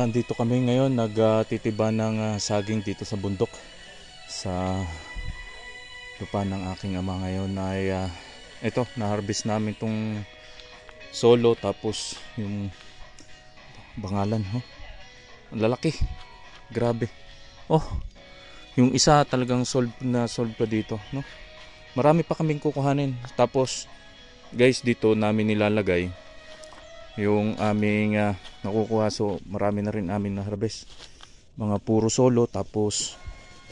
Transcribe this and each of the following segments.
Dito kami ngayon nagtitiba ng saging dito sa bundok sa lupa ng aking ama. Ngayon ay ito, na-harvest namin tong solo, tapos yung bangalan, ang lalaki, grabe. Yung isa talagang solve pa dito, no? Marami pa kaming kukuhanin. Tapos guys, dito namin nilalagay yung aming nakukuha. So marami na rin amin na harvest, mga puro solo tapos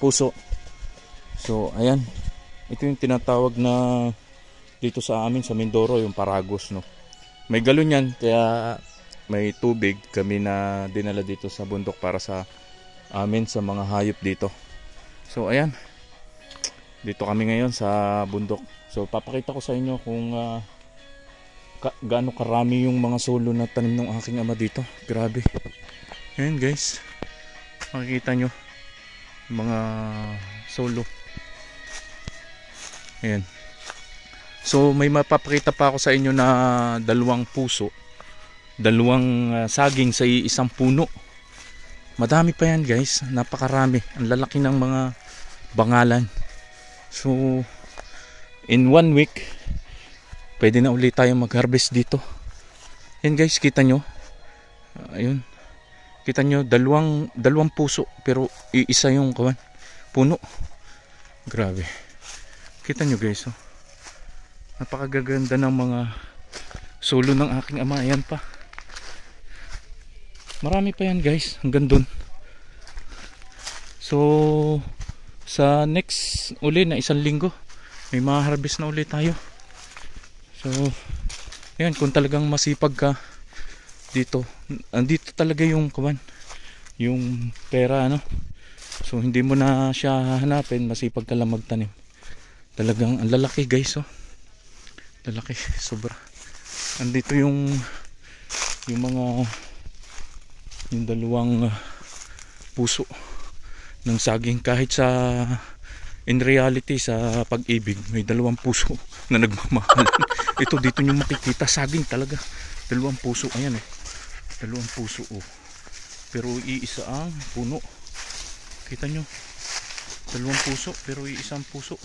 puso. So ayan, ito yung tinatawag na dito sa amin sa Mindoro, yung paragos, no? May galon yan, kaya may tubig kami na dinala dito sa bundok para sa amin, sa mga hayop dito. So ayan, dito kami ngayon sa bundok. So papakita ko sa inyo kung gaano karami yung mga solo na tanim ng aking ama dito. Grabe. Ayan guys, makikita nyo mga solo. Ayan. So may mapapakita pa ako sa inyo na dalawang puso, dalawang saging sa isang puno. Madami pa yan guys, napakarami. Ang lalaki ng mga bangalan. So in 1 week pwede na ulit tayo mag-harvest dito. Yan guys, kita nyo. Ayun. Kita nyo, dalawang puso, pero iisa yung puno. Grabe. Kita nyo guys, napakagaganda ng mga solo ng aking ama. Ayan pa. Marami pa yan guys, hanggang dun. So sa next uli na 1 linggo, may mga harvest na ulit tayo. So, ayan, kung talagang masipag ka dito, andito talaga yung yung pera, ano. So, hindi mo na siya hahanapin, masipag ka lang magtanim. Talagang ang lalaki guys, lalaki, sobra. Andito yung dalawang puso ng saging. Kahit sa in reality, sa pag-ibig, may dalawang puso na nagmamahal. Ito, dito nyo makikita, saging talaga. Dalawang puso, ayan dalawang puso, pero iisa ang puno. Kita nyo, dalawang puso, pero iisang puso.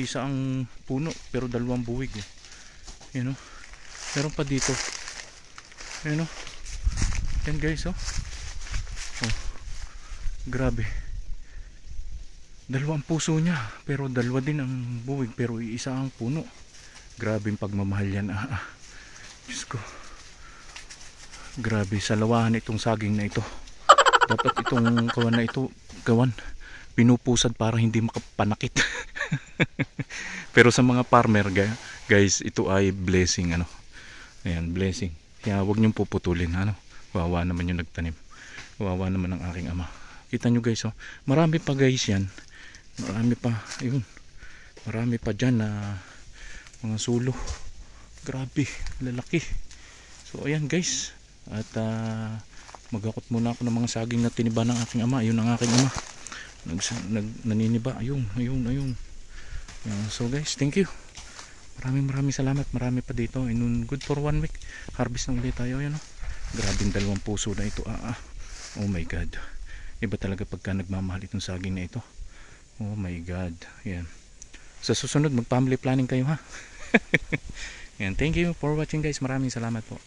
Isa ang puno, pero dalawang buwig. Ayan, meron pa dito. Ayan, yan guys, grabe. Dalawang puso niya, pero dalawa din ang buwig, pero iisa ang puno. Grabe yung pagmamahal yan. Diyos ko. Grabe, salawahan itong saging na ito. Dapat itong kawan pinupusad para hindi makapanakit. Pero sa mga farmer guys, ito ay blessing, ayan, blessing. Kaya huwag niyong puputulin, wawa naman yung nagtanim, wawa naman ang aking ama. Kita nyo guys, marami pa guys yan. Marami pa, ayun. Marami pa dyan na mga sulo. Grabe, lalaki. So ayan guys. At magakot muna ako ng mga saging na tiniba ng aking ama. Ayun ang aking ama. Naniniba. Ayun. So guys, thank you. Maraming salamat. Marami pa dito. And good for 1 week. Harvest na ulit tayo. Ayun, grabing dalawang puso na ito. Oh my God. Iba talaga pagka nagmamahal itong saging na ito. Oh my God. Yan. Sa susunod, mag-family planning kayo, ha? Yan. Thank you for watching guys. Maraming salamat po.